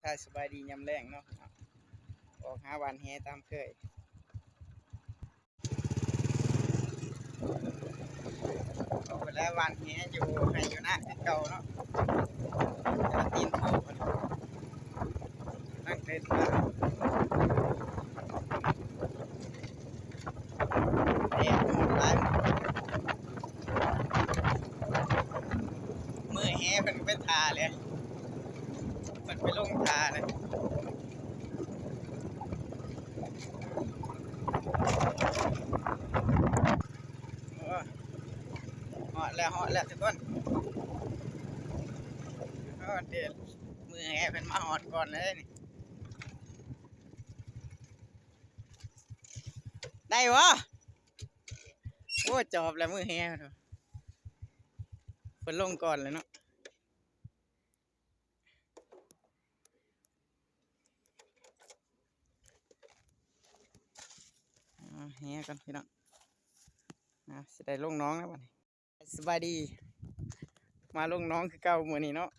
ายสบายดียามแรงเนาะออกหาหวานแหตามเคยออกไปแล้วหวานแหอยู่ให้อยู่หน้าคือเก่าเนาะจะตีนโผล่นั่งเล่นมาแดดหมดร้ายมือแหเป็นเป็นทาเลยมันไปลงทาเลยเหาะแล้วทุกคนเด็ดมือแหเป็นมาหอดก่อนเลยนี่ได้วะโอ้จอบแล้วมือแหเป็นลงก่อนเลยเนาะแหกันพี่น้องสิได้ลงน้องแล้ววันนี้สบายดีมาลงน้องคือเก่ามือนี้เนาะ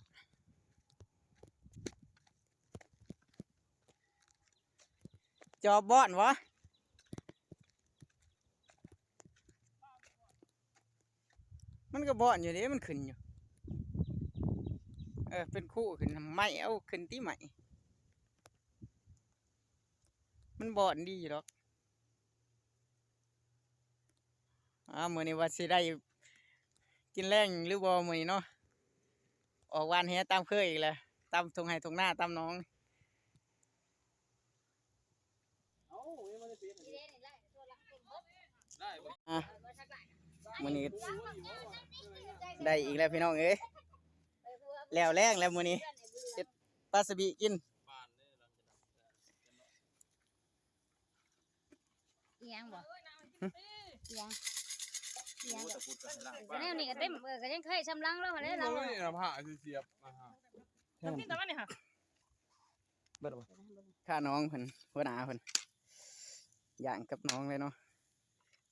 จอบบ่อนวะมันก็บ่อนอยู่เด้มันขึ้นอยู่เป็นคู่ขึ้นไม่เอาขึ้นที่ใหม่มันบ่อนดีหรอกมือนี้ว่าสิได้กินแรงหรือบ่มือนี้เนาะออกวันเฮียตามเคยอีกแล้วตามทงไห้ทงหน้าตามน้องมือนี้ได้อีกแล้วพี่น้องเอ้ยแล้วแรงแล้วมือนี้เจ็ดปลาสบีกินยังบ่ยังก็แนวนี้ก็เต็มก็ยังเคยชำลังแล้วได้เราน้ำผ้าเสียบกินตามนี่ค่ะเบิดบ่ข้าน้องเพิ่นหัวหน้าเพิ่นย่างกับน้องเลยเนาะ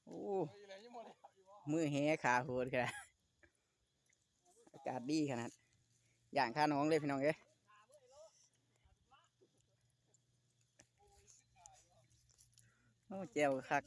โอ้มือแหขาโหดขนาดอากาศดีขนาดย่างข้าน้องเลยพี่น้องเอ้ยโอ้เจียวคัก